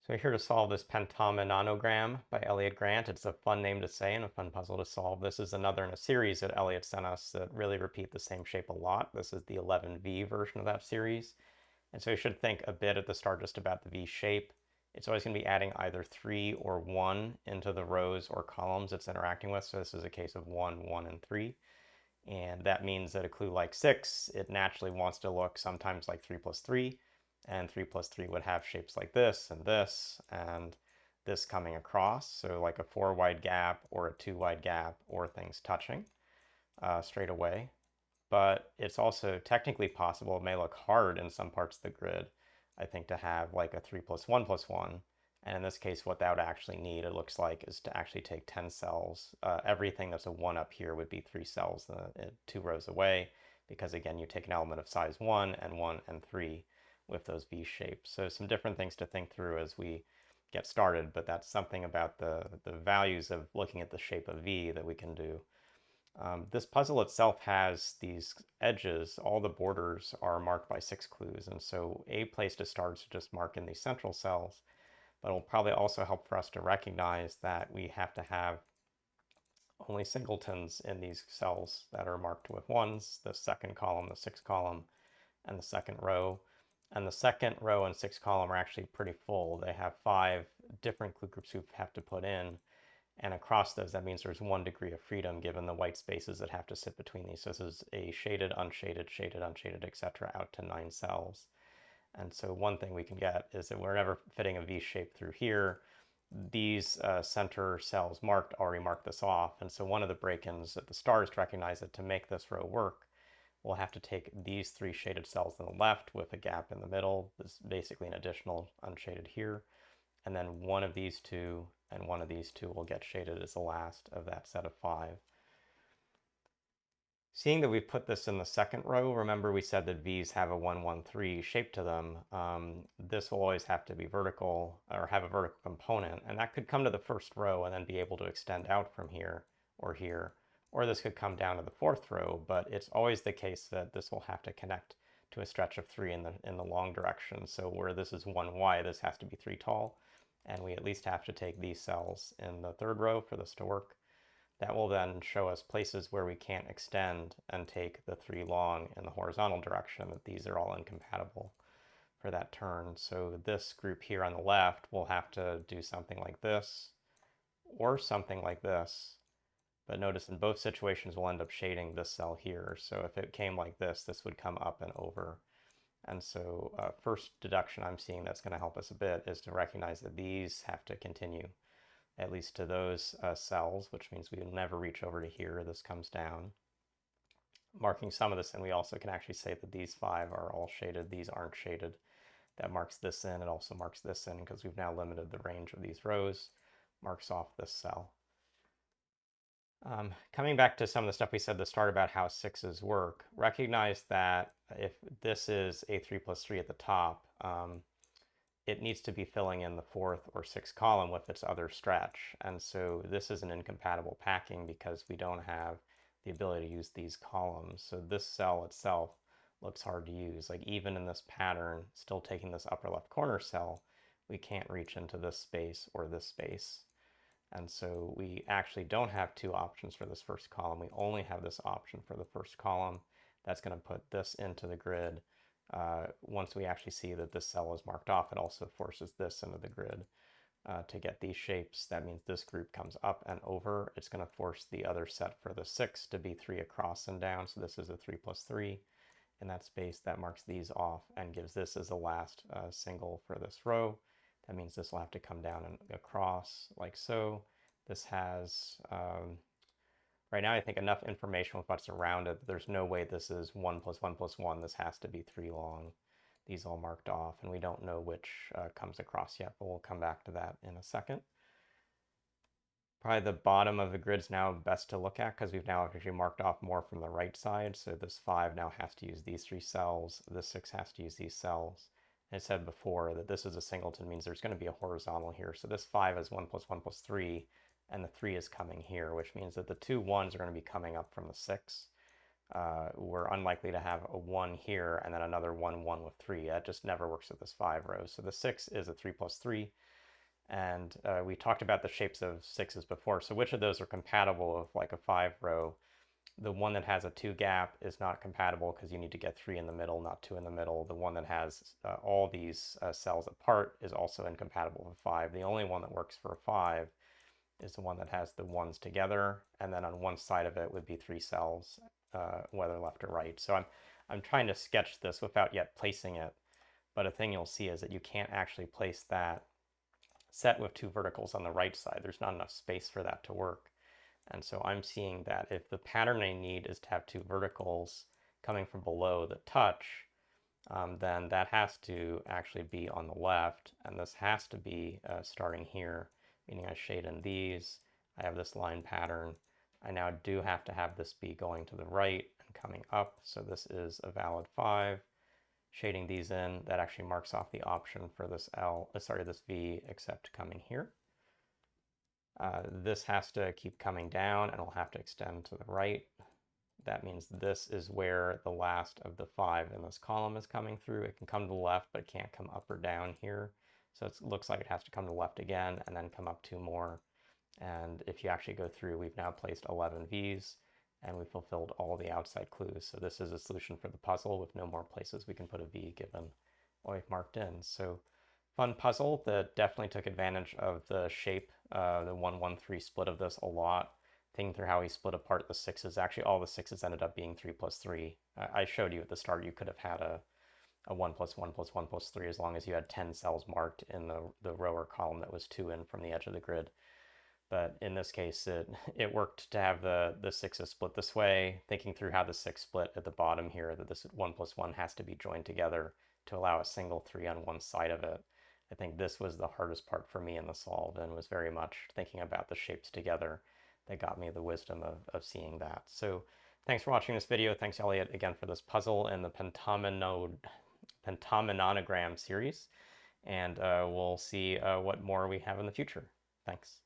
So we're here to solve this Pentominonogram by Elyot Grant. It's a fun name to say and a fun puzzle to solve. This is another in a series that Elyot sent us that really repeat the same shape a lot. This is the 11V version of that series. And so you should think a bit at the start just about the V shape. It's always going to be adding either 3 or 1 into the rows or columns it's interacting with. So this is a case of 1, 1, and 3. And that means that a clue like 6, it naturally wants to look sometimes like 3 plus 3. And 3 plus 3 would have shapes like this, and this coming across. So like a 4 wide gap or a 2 wide gap or things touching straight away. But it's also technically possible, it may look hard in some parts of the grid, I think, to have like a 3 plus 1 plus 1. And in this case, what that would actually need, it looks like, is to actually take 10 cells. Everything that's a 1 up here would be 3 cells 2 rows away, because again, you take an element of size 1 and 3 with those V shapes. So some different things to think through as we get started, but that's something about the values of looking at the shape of V that we can do. This puzzle itself has these edges. All the borders are marked by 6 clues, and so a place to start is just mark in these central cells, but it'll probably also help for us to recognize that we have to have only singletons in these cells that are marked with 1s, the second column, the 6th column, and the second row. And the second row and 6th column are actually pretty full. They have 5 different clue groups you have to put in. And across those, that means there's 1 degree of freedom given the white spaces that have to sit between these. So this is a shaded, unshaded, shaded, unshaded, etc. out to 9 cells. And so one thing we can get is that we're never fitting a V shape through here. These center cells already marked this off. And so one of the break-ins at the start is to recognize that to make this row work, we'll have to take these 3 shaded cells on the left with a gap in the middle. This is basically an additional unshaded here. And then one of these 2 and one of these 2 will get shaded as the last of that set of 5. Seeing that we've put this in the second row, remember we said that V's have a 1, 1, 3 shape to them. This will always have to be vertical or have a vertical component, and that could come to the first row and then be able to extend out from here, or this could come down to the 4th row, but it's always the case that this will have to connect to a stretch of 3 in the long direction. So where this is 1 wide, this has to be 3 tall, and we at least have to take these cells in the 3rd row for this to work. That will then show us places where we can't extend and take the 3 long in the horizontal direction, that these are all incompatible for that turn. So this group here on the left will have to do something like this or something like this. But notice in both situations we'll end up shading this cell here. So if it came like this would come up and over. And so first deduction I'm seeing that's going to help us a bit is to recognize that these have to continue at least to those cells, which means we will never reach over to here. This comes down. Marking some of this, and we also can actually say that these 5 are all shaded. These aren't shaded. That marks this in. It also marks this in because we've now limited the range of these rows. Marks off this cell. Coming back to some of the stuff we said at the start about how 6s work, recognize that if this is a 3 plus 3 at the top, it needs to be filling in the 4th or 6th column with its other stretch. And so this is an incompatible packing because we don't have the ability to use these columns. So this cell itself looks hard to use. Like even in this pattern, still taking this upper left corner cell, we can't reach into this space or this space. And so we actually don't have 2 options for this first column. We only have this option for the first column. That's going to put this into the grid. Once we actually see that this cell is marked off, it also forces this into the grid to get these shapes. That means this group comes up and over. It's going to force the other set for the 6 to be 3 across and down. So this is a 3 plus 3 in that space. That marks these off and gives this as the last single for this row. That means this will have to come down and across like so. This has right now, I think enough information with what's around it. There's no way this is 1 plus 1 plus 1. This has to be 3 long. These all marked off, and we don't know which comes across yet, but we'll come back to that in a second. Probably the bottom of the grid is now best to look at because we've now actually marked off more from the right side. So this 5 now has to use these 3 cells. This 6 has to use these cells. And I said before that this is a singleton, means there's going to be a horizontal here. So this 5 is 1 plus 1 plus 3. And the 3 is coming here, which means that the 2 1s are going to be coming up from the 6. we're unlikely to have a 1 here and then another 1, 1 with 3. That just never works with this 5 rows. So the 6 is a 3 plus 3. And we talked about the shapes of 6s before. So which of those are compatible with like a 5 row? The one that has a 2 gap is not compatible because you need to get 3 in the middle, not 2 in the middle. The one that has all these cells apart is also incompatible with 5. The only one that works for a 5 is the one that has the ones together, and then on one side of it would be 3 cells, whether left or right. So I'm trying to sketch this without yet placing it, but a thing you'll see is that you can't actually place that set with 2 verticals on the right side. There's not enough space for that to work. And so I'm seeing that if the pattern I need is to have 2 verticals coming from below the touch, then that has to actually be on the left, and this has to be starting here, meaning I shade in these. I have this line pattern. I now do have to have this be going to the right and coming up, so this is a valid 5. Shading these in, that actually marks off the option for this this V, except coming here. This has to keep coming down and it'll have to extend to the right. That means this is where the last of the 5 in this column is coming through. It can come to the left, but it can't come up or down here. So it looks like it has to come to the left again and then come up 2 more. And if you actually go through, we've now placed 11 V's and we fulfilled all the outside clues. So this is a solution for the puzzle with no more places we can put a V given what we've marked in. So fun puzzle that definitely took advantage of the shape, the 1, 1, 3 split of this a lot. Thinking through how he split apart the 6s. Actually, all the 6s ended up being 3 plus 3. I showed you at the start you could have had a 1 plus 1 plus 1 plus 3 as long as you had 10 cells marked in the row or column that was 2 in from the edge of the grid. But in this case, it worked to have the 6s split this way, thinking through how the 6 split at the bottom here, that this 1 plus 1 has to be joined together to allow a single 3 on one side of it. I think this was the hardest part for me in the solve and was very much thinking about the shapes together that got me the wisdom of seeing that. So thanks for watching this video. Thanks, Elyot, again for this puzzle in the Pentominonogram series. And we'll see what more we have in the future. Thanks.